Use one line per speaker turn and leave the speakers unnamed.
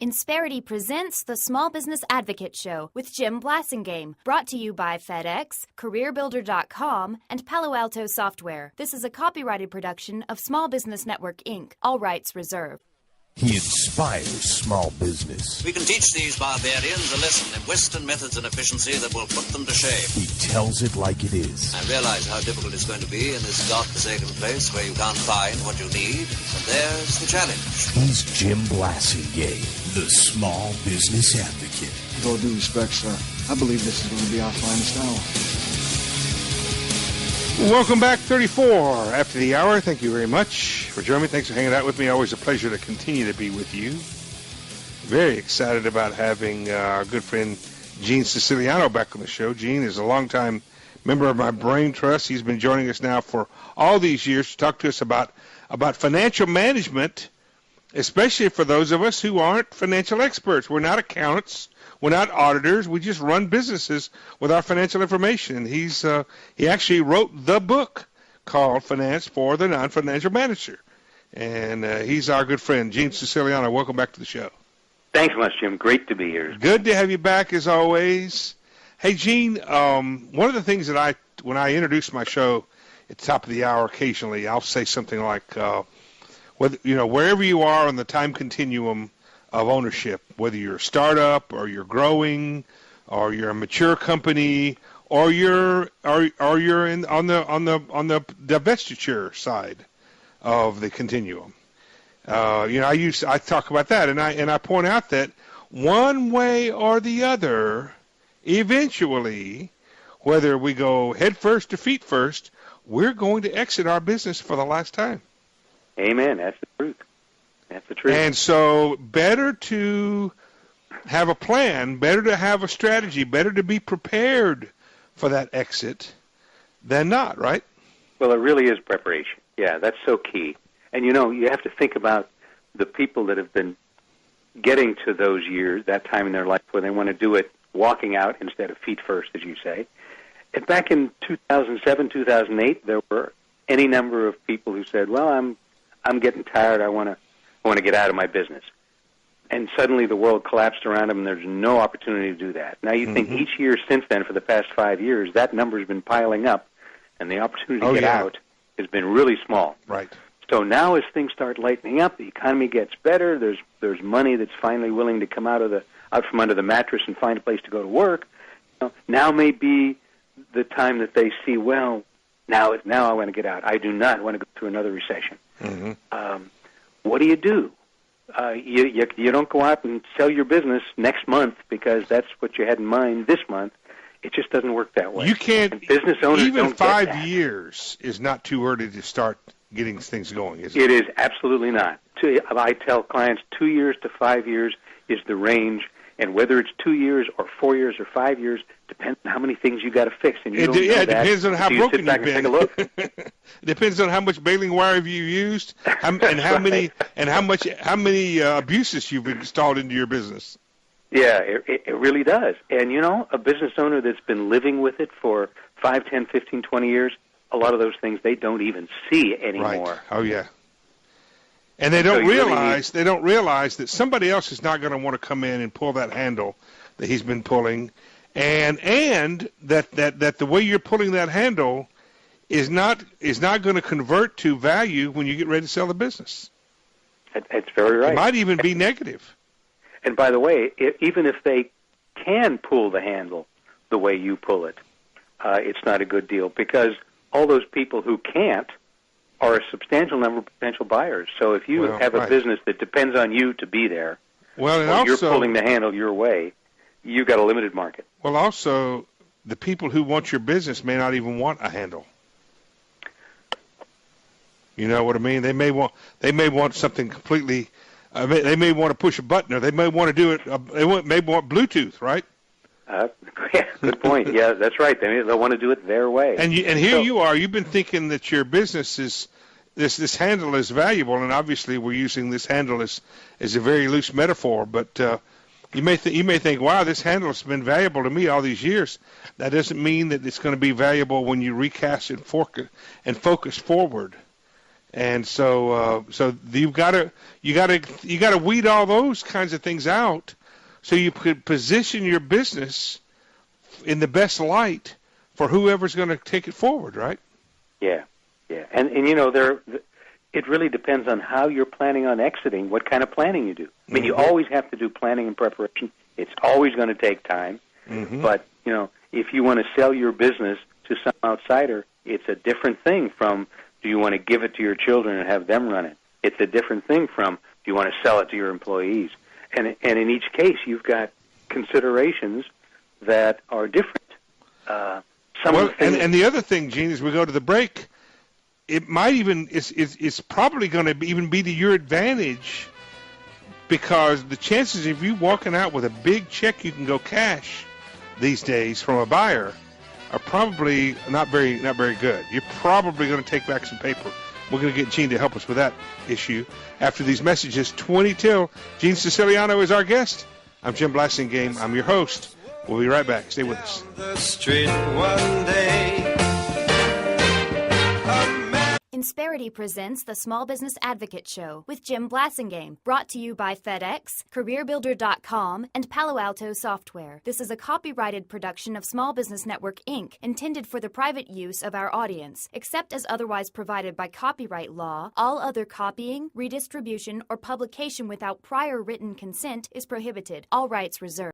Insperity presents the Small Business Advocate Show with Jim Blasingame, brought to you by FedEx, CareerBuilder.com, and Palo Alto Software. This is a copyrighted production of Small Business Network, Inc., all rights reserved.
He inspires small business.
We can teach these barbarians a lesson in Western methods and efficiency that will put them to shame.
He tells it like it is.
I realize how difficult it's going to be in this godforsaken place where you can't find what you need, but there's the challenge.
He's Jim Blasingame, the small business advocate.
With all due respect, sir, I believe this is going to be our finest hour.
Welcome back, 34 after the hour. Thank you very much for joining me. Thanks for hanging out with me. Always a pleasure to continue to be with you. Very excited about having our good friend Gene Siciliano back on the show. Gene is a longtime member of my brain trust. He's been joining us now for all these years to talk to us about financial management, especially for those of us who aren't financial experts. We're not accountants. We're not auditors. We just run businesses with our financial information. He actually wrote the book called Finance for the Non-Financial Manager. And he's our good friend, Gene Siciliano. Welcome back to the show.
Thanks much, Jim. Great to be here.
Good to have you back, as always. Hey, Gene, one of the things that when I introduce my show at the top of the hour occasionally, I'll say something like, wherever you are on the time continuum of ownership, whether you're a startup or you're growing or you're a mature company or you're in on the divestiture side of the continuum. I talk about that and I point out that one way or the other, eventually, whether we go head first or feet first, we're going to exit our business for the last time.
Amen. That's the truth. That's the truth.
And so better to have a plan, better to have a strategy, better to be prepared for that exit than not, right?
Well, it really is preparation. Yeah, that's so key. And, you have to think about the people that have been getting to those years, that time in their life where they want to do it walking out instead of feet first, as you say. And back in 2007, 2008, there were any number of people who said, well, I'm getting tired. I want to get out of my business. And suddenly the world collapsed around them, and there's no opportunity to do that. Now you think each year since then, for the past 5 years, that number's been piling up, and the opportunity to get out has been really small.
Right.
So now as things start lightening up, the economy gets better, there's money that's finally willing to come out from under the mattress and find a place to go to work. Now may be the time that they see, well, now I want to get out. I do not want to go through another recession. What do? You don't go out and sell your business next month because that's what you had in mind this month. It just doesn't work that way.
You can't.
And business owners
even
don't
5
get that.
years is not too early to start getting things going, is it?
It is absolutely not. I tell clients 2 years to 5 years is the range, and whether it's 2 years or 4 years or 5 years depends on how many things you got to fix. And
it depends on how broken you've been.
Take a look.
It depends on how much baling wire have you used, and how many abuses you've installed into your business.
Yeah, it really does. And a business owner that's been living with it for 5, 10, 15, 20 years, a lot of those things they don't even see anymore.
Right. Oh yeah. And they don't realize that somebody else is not going to want to come in and pull that handle that he's been pulling, and that the way you're pulling that handle is not going to convert to value when you get ready to sell the business.
That's very right.
It might even be negative.
And by the way, even if they can pull the handle the way you pull it, it's not a good deal because all those people who can't are a substantial number of potential buyers. So if you have a business that depends on you to be there, and you're pulling the handle your way, you've got a limited market.
Well, also, the people who want your business may not even want a handle. You know what I mean? They may want something completely. They may want to push a button, or they may want to do it. May want Bluetooth, right?
Yeah, good point. Yeah, that's right. They'll want to do it their way.
And here you are. You've been thinking that your business is this handle is valuable, and obviously we're using this handle as a very loose metaphor. But you may think, wow, this handle has been valuable to me all these years. That doesn't mean that it's going to be valuable when you recast and focus forward And so you gotta weed all those kinds of things out, so you could position your business in the best light for whoever's going to take it forward, right?
Yeah, and it really depends on how you're planning on exiting, what kind of planning you do. I mean, you always have to do planning and preparation. It's always going to take time, but if you want to sell your business to some outsider, it's a different thing from, do you want to give it to your children and have them run it? It's a different thing from, do you want to sell it to your employees? And in each case, you've got considerations that are different.
And the other thing, Gene, as we go to the break, it might even it's probably going to even be to your advantage, because the chances of you walking out with a big check you can go cash these days from a buyer are probably not very good. You're probably going to take back some paper. We're going to get Gene to help us with that issue after these messages. 20 till. Gene Siciliano is our guest. I'm Jim Blasingame. I'm your host. We'll be right back. Stay with us.
The street one day.
Insperity presents the Small Business Advocate Show with Jim Blasingame, brought to you by FedEx, CareerBuilder.com, and Palo Alto Software. This is a copyrighted production of Small Business Network, Inc., intended for the private use of our audience. Except as otherwise provided by copyright law, all other copying, redistribution, or publication without prior written consent is prohibited. All rights reserved.